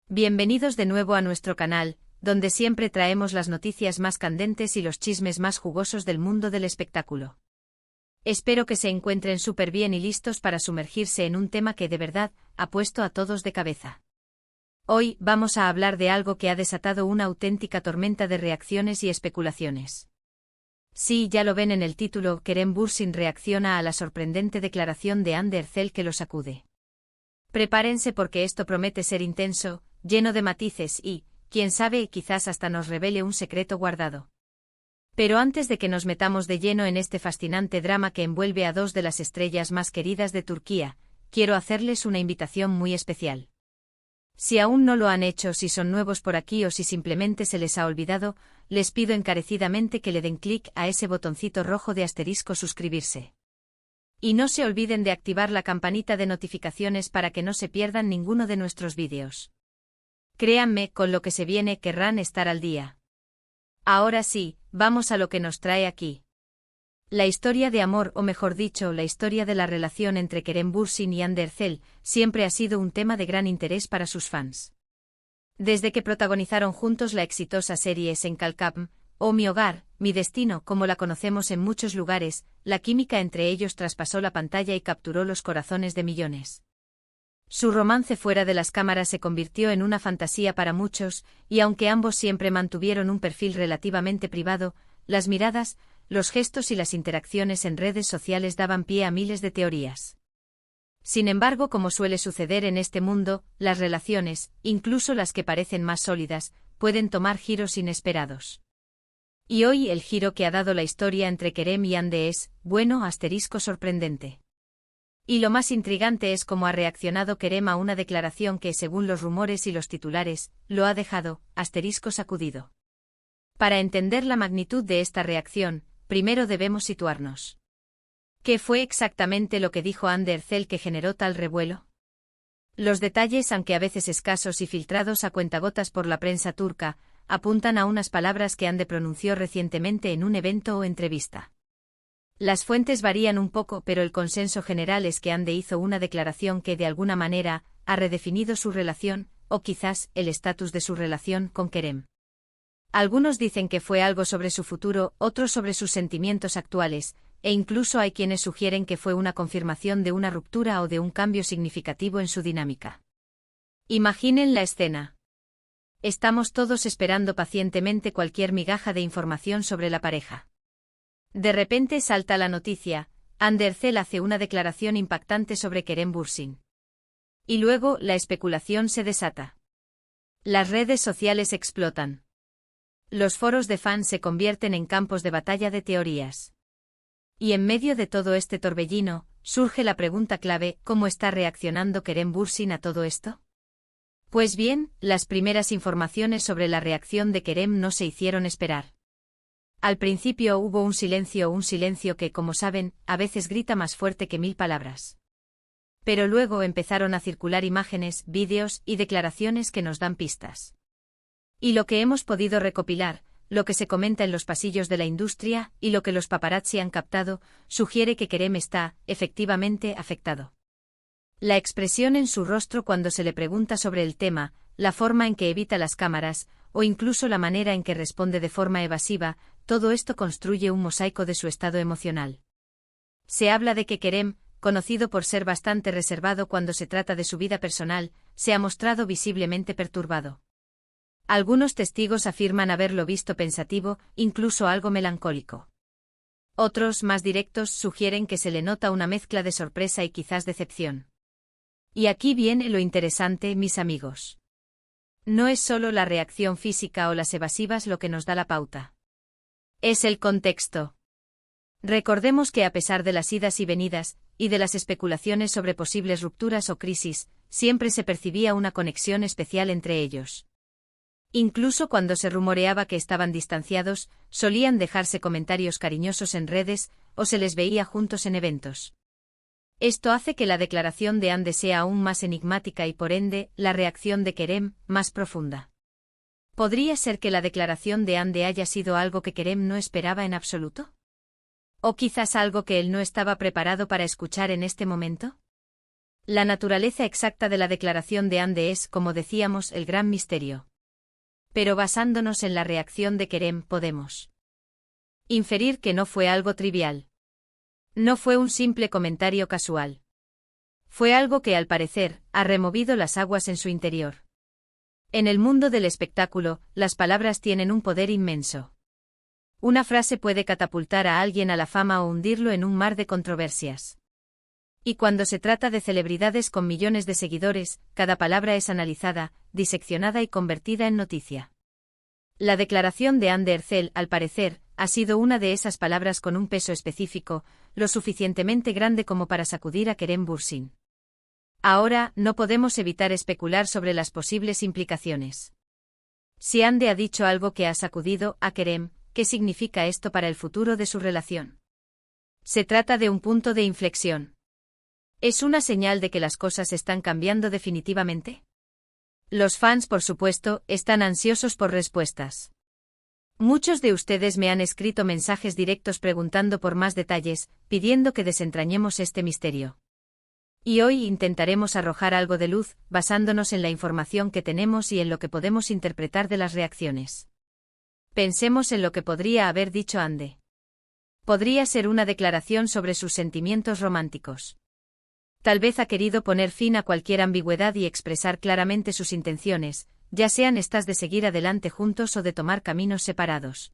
Bienvenidos de nuevo a nuestro canal, donde siempre traemos las noticias más candentes y los chismes más jugosos del mundo del espectáculo. Espero que se encuentren súper bien y listos para sumergirse en un tema que de verdad ha puesto a todos de cabeza. Hoy vamos a hablar de algo que ha desatado una auténtica tormenta de reacciones y especulaciones. Sí, ya lo ven en el título, Kerem Bürsin reacciona a la sorprendente declaración de Hande Erçel que lo sacude. Prepárense porque esto promete ser intenso, lleno de matices y, quién sabe, quizás hasta nos revele un secreto guardado. Pero antes de que nos metamos de lleno en este fascinante drama que envuelve a dos de las estrellas más queridas de Turquía, quiero hacerles una invitación muy especial. Si aún no lo han hecho, si son nuevos por aquí o si simplemente se les ha olvidado, les pido encarecidamente que le den clic a ese botoncito rojo de asterisco suscribirse. Y no se olviden de activar la campanita de notificaciones para que no se pierdan ninguno de nuestros vídeos. Créanme, con lo que se viene querrán estar al día. Ahora sí, vamos a lo que nos trae aquí. La historia de amor, o mejor dicho, la historia de la relación entre Kerem Bürsin y Hande Erçel, siempre ha sido un tema de gran interés para sus fans. Desde que protagonizaron juntos la exitosa serie Senkalkam, o Mi Hogar, Mi Destino, como la conocemos en muchos lugares, la química entre ellos traspasó la pantalla y capturó los corazones de millones. Su romance fuera de las cámaras se convirtió en una fantasía para muchos, y aunque ambos siempre mantuvieron un perfil relativamente privado, las miradas, los gestos y las interacciones en redes sociales daban pie a miles de teorías. Sin embargo, como suele suceder en este mundo, las relaciones, incluso las que parecen más sólidas, pueden tomar giros inesperados. Y hoy el giro que ha dado la historia entre Kerem y Hande es, bueno, sorprendente. Y lo más intrigante es cómo ha reaccionado Kerem a una declaración que, según los rumores y los titulares, lo ha dejado, sacudido. Para entender la magnitud de esta reacción, primero debemos situarnos. ¿Qué fue exactamente lo que dijo Hande Erçel que generó tal revuelo? Los detalles, aunque a veces escasos y filtrados a cuentagotas por la prensa turca, apuntan a unas palabras que Hande pronunció recientemente en un evento o entrevista. Las fuentes varían un poco, pero el consenso general es que Hande hizo una declaración que de alguna manera ha redefinido su relación, o quizás el estatus de su relación con Kerem. Algunos dicen que fue algo sobre su futuro, otros sobre sus sentimientos actuales, e incluso hay quienes sugieren que fue una confirmación de una ruptura o de un cambio significativo en su dinámica. Imaginen la escena. Estamos todos esperando pacientemente cualquier migaja de información sobre la pareja. De repente salta la noticia, Hande Erçel hace una declaración impactante sobre Kerem Bürsin. Y luego la especulación se desata. Las redes sociales explotan. Los foros de fans se convierten en campos de batalla de teorías. Y en medio de todo este torbellino, surge la pregunta clave, ¿cómo está reaccionando Kerem Bürsin a todo esto? Pues bien, las primeras informaciones sobre la reacción de Kerem no se hicieron esperar. Al principio hubo un silencio que, como saben, a veces grita más fuerte que 1000 palabras. Pero luego empezaron a circular imágenes, vídeos y declaraciones que nos dan pistas. Y lo que hemos podido recopilar, lo que se comenta en los pasillos de la industria y lo que los paparazzi han captado, sugiere que Kerem está, efectivamente, afectado. La expresión en su rostro cuando se le pregunta sobre el tema, la forma en que evita las cámaras, o incluso la manera en que responde de forma evasiva, todo esto construye un mosaico de su estado emocional. Se habla de que Kerem, conocido por ser bastante reservado cuando se trata de su vida personal, se ha mostrado visiblemente perturbado. Algunos testigos afirman haberlo visto pensativo, incluso algo melancólico. Otros, más directos, sugieren que se le nota una mezcla de sorpresa y quizás decepción. Y aquí viene lo interesante, mis amigos. No es solo la reacción física o las evasivas lo que nos da la pauta. Es el contexto. Recordemos que a pesar de las idas y venidas, y de las especulaciones sobre posibles rupturas o crisis, siempre se percibía una conexión especial entre ellos. Incluso cuando se rumoreaba que estaban distanciados, solían dejarse comentarios cariñosos en redes, o se les veía juntos en eventos. Esto hace que la declaración de Hande sea aún más enigmática y por ende, la reacción de Kerem, más profunda. ¿Podría ser que la declaración de Hande haya sido algo que Kerem no esperaba en absoluto? ¿O quizás algo que él no estaba preparado para escuchar en este momento? La naturaleza exacta de la declaración de Ande es, como decíamos, el gran misterio. Pero basándonos en la reacción de Kerem podemos inferir que no fue algo trivial. No fue un simple comentario casual. Fue algo que, al parecer, ha removido las aguas en su interior. En el mundo del espectáculo, las palabras tienen un poder inmenso. Una frase puede catapultar a alguien a la fama o hundirlo en un mar de controversias. Y cuando se trata de celebridades con millones de seguidores, cada palabra es analizada, diseccionada y convertida en noticia. La declaración de Hande Erçel, al parecer, ha sido una de esas palabras con un peso específico, lo suficientemente grande como para sacudir a Kerem Bürsin. Ahora, no podemos evitar especular sobre las posibles implicaciones. Si Hande ha dicho algo que ha sacudido a Kerem, ¿qué significa esto para el futuro de su relación? Se trata de un punto de inflexión. ¿Es una señal de que las cosas están cambiando definitivamente? Los fans, por supuesto, están ansiosos por respuestas. Muchos de ustedes me han escrito mensajes directos preguntando por más detalles, pidiendo que desentrañemos este misterio. Y hoy intentaremos arrojar algo de luz, basándonos en la información que tenemos y en lo que podemos interpretar de las reacciones. Pensemos en lo que podría haber dicho Hande. Podría ser una declaración sobre sus sentimientos románticos. Tal vez ha querido poner fin a cualquier ambigüedad y expresar claramente sus intenciones, ya sean estas de seguir adelante juntos o de tomar caminos separados.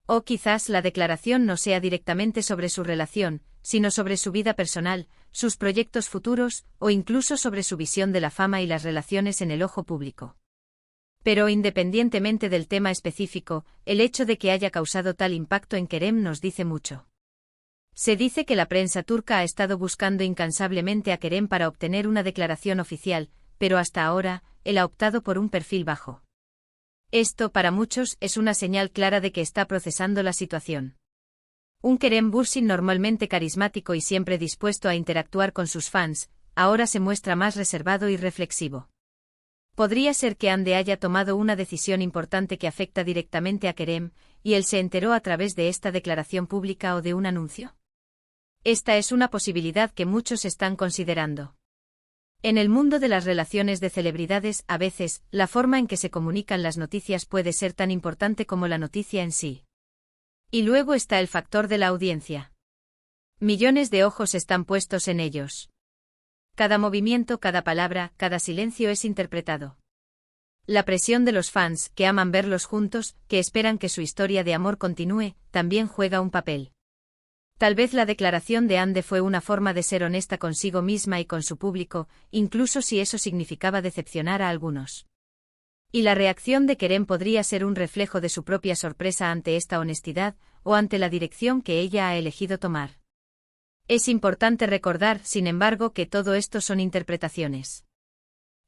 O quizás la declaración no sea directamente sobre su relación, sino sobre su vida personal, sus proyectos futuros, o incluso sobre su visión de la fama y las relaciones en el ojo público. Pero independientemente del tema específico, el hecho de que haya causado tal impacto en Kerem nos dice mucho. Se dice que la prensa turca ha estado buscando incansablemente a Kerem para obtener una declaración oficial, pero hasta ahora, él ha optado por un perfil bajo. Esto, para muchos, es una señal clara de que está procesando la situación. Un Kerem Bürsin normalmente carismático y siempre dispuesto a interactuar con sus fans, ahora se muestra más reservado y reflexivo. Podría ser que Hande haya tomado una decisión importante que afecta directamente a Kerem, y él se enteró a través de esta declaración pública o de un anuncio. Esta es una posibilidad que muchos están considerando. En el mundo de las relaciones de celebridades, a veces, la forma en que se comunican las noticias puede ser tan importante como la noticia en sí. Y luego está el factor de la audiencia. Millones de ojos están puestos en ellos. Cada movimiento, cada palabra, cada silencio es interpretado. La presión de los fans, que aman verlos juntos, que esperan que su historia de amor continúe, también juega un papel. Tal vez la declaración de Hande fue una forma de ser honesta consigo misma y con su público, incluso si eso significaba decepcionar a algunos. Y la reacción de Kerem podría ser un reflejo de su propia sorpresa ante esta honestidad, o ante la dirección que ella ha elegido tomar. Es importante recordar, sin embargo, que todo esto son interpretaciones.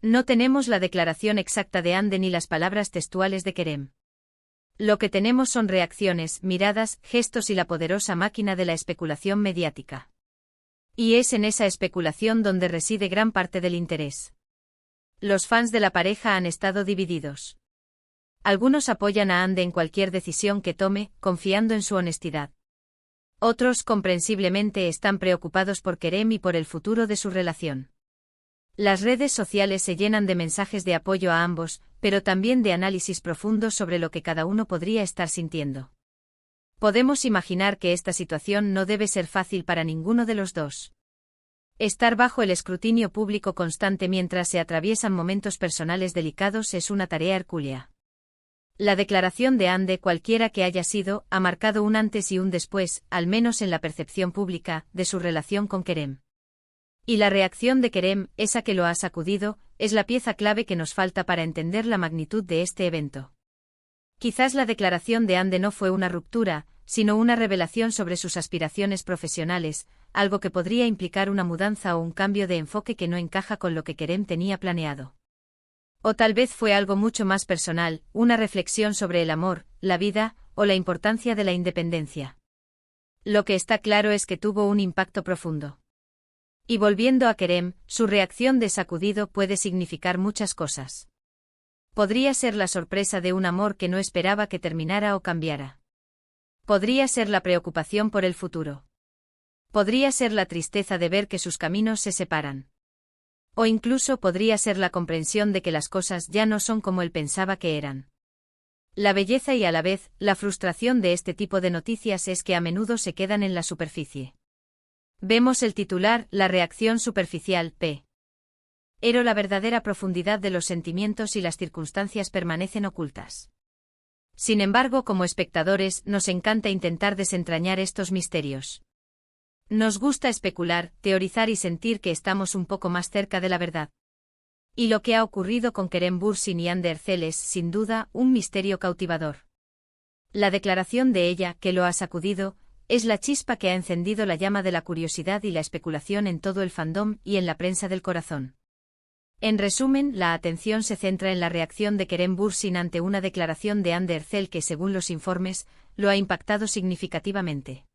No tenemos la declaración exacta de Hande ni las palabras textuales de Kerem. Lo que tenemos son reacciones, miradas, gestos y la poderosa máquina de la especulación mediática. Y es en esa especulación donde reside gran parte del interés. Los fans de la pareja han estado divididos. Algunos apoyan a Hande en cualquier decisión que tome, confiando en su honestidad. Otros, comprensiblemente, están preocupados por Kerem y por el futuro de su relación. Las redes sociales se llenan de mensajes de apoyo a ambos, pero también de análisis profundos sobre lo que cada uno podría estar sintiendo. Podemos imaginar que esta situación no debe ser fácil para ninguno de los dos. Estar bajo el escrutinio público constante mientras se atraviesan momentos personales delicados es una tarea hercúlea. La declaración de Hande, cualquiera que haya sido, ha marcado un antes y un después, al menos en la percepción pública, de su relación con Kerem. Y la reacción de Kerem, esa que lo ha sacudido, es la pieza clave que nos falta para entender la magnitud de este evento. Quizás la declaración de Hande no fue una ruptura, sino una revelación sobre sus aspiraciones profesionales, algo que podría implicar una mudanza o un cambio de enfoque que no encaja con lo que Kerem tenía planeado. O tal vez fue algo mucho más personal, una reflexión sobre el amor, la vida, o la importancia de la independencia. Lo que está claro es que tuvo un impacto profundo. Y volviendo a Kerem, su reacción de sacudido puede significar muchas cosas. Podría ser la sorpresa de un amor que no esperaba que terminara o cambiara. Podría ser la preocupación por el futuro. Podría ser la tristeza de ver que sus caminos se separan. O incluso podría ser la comprensión de que las cosas ya no son como él pensaba que eran. La belleza y a la vez, la frustración de este tipo de noticias es que a menudo se quedan en la superficie. Vemos el titular, la reacción superficial, pero la verdadera profundidad de los sentimientos y las circunstancias permanecen ocultas. Sin embargo, como espectadores, nos encanta intentar desentrañar estos misterios. Nos gusta especular, teorizar y sentir que estamos un poco más cerca de la verdad. Y lo que ha ocurrido con Kerem Bürsin y Hande Erçel es, sin duda, un misterio cautivador. La declaración de ella, que lo ha sacudido, es la chispa que ha encendido la llama de la curiosidad y la especulación en todo el fandom y en la prensa del corazón. En resumen, la atención se centra en la reacción de Kerem Bürsin ante una declaración de Hande Erçel que, según los informes, lo ha impactado significativamente.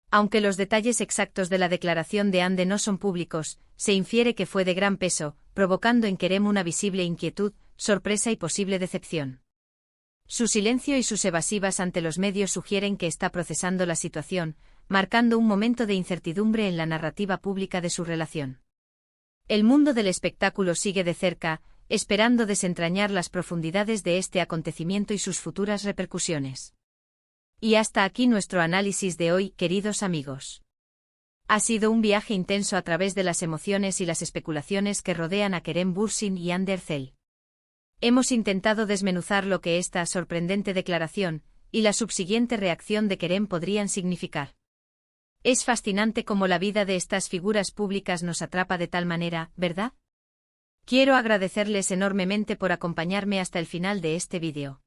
Aunque los detalles exactos de la declaración de Hande no son públicos, se infiere que fue de gran peso, provocando en Kerem una visible inquietud, sorpresa y posible decepción. Su silencio y sus evasivas ante los medios sugieren que está procesando la situación, marcando un momento de incertidumbre en la narrativa pública de su relación. El mundo del espectáculo sigue de cerca, esperando desentrañar las profundidades de este acontecimiento y sus futuras repercusiones. Y hasta aquí nuestro análisis de hoy, queridos amigos. Ha sido un viaje intenso a través de las emociones y las especulaciones que rodean a Kerem Bürsin y Hande Erçel. Hemos intentado desmenuzar lo que esta sorprendente declaración y la subsiguiente reacción de Kerem podrían significar. Es fascinante cómo la vida de estas figuras públicas nos atrapa de tal manera, ¿verdad? Quiero agradecerles enormemente por acompañarme hasta el final de este vídeo.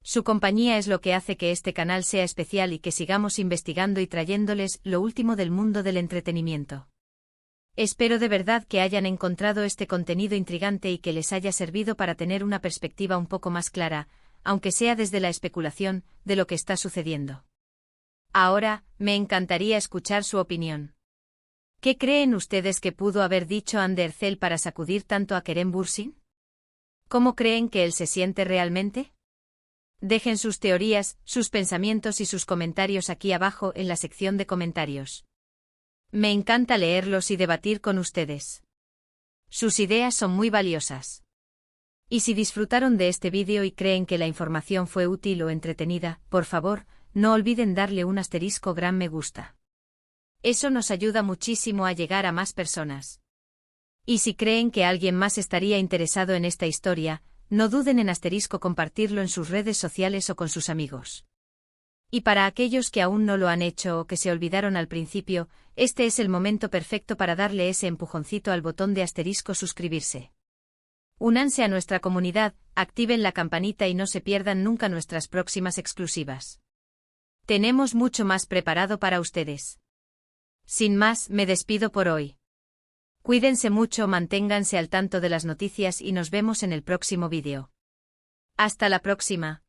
Su compañía es lo que hace que este canal sea especial y que sigamos investigando y trayéndoles lo último del mundo del entretenimiento. Espero de verdad que hayan encontrado este contenido intrigante y que les haya servido para tener una perspectiva un poco más clara, aunque sea desde la especulación, de lo que está sucediendo. Ahora, me encantaría escuchar su opinión. ¿Qué creen ustedes que pudo haber dicho Hande Erçel para sacudir tanto a Kerem Bürsin? ¿Cómo creen que él se siente realmente? Dejen sus teorías, sus pensamientos y sus comentarios aquí abajo en la sección de comentarios. Me encanta leerlos y debatir con ustedes. Sus ideas son muy valiosas. Y si disfrutaron de este vídeo y creen que la información fue útil o entretenida, por favor, no olviden darle un gran me gusta. Eso nos ayuda muchísimo a llegar a más personas. Y si creen que alguien más estaría interesado en esta historia, no duden en compartirlo en sus redes sociales o con sus amigos. Y para aquellos que aún no lo han hecho o que se olvidaron al principio, este es el momento perfecto para darle ese empujoncito al botón de suscribirse. Únanse a nuestra comunidad, activen la campanita y no se pierdan nunca nuestras próximas exclusivas. Tenemos mucho más preparado para ustedes. Sin más, me despido por hoy. Cuídense mucho, manténganse al tanto de las noticias y nos vemos en el próximo vídeo. Hasta la próxima.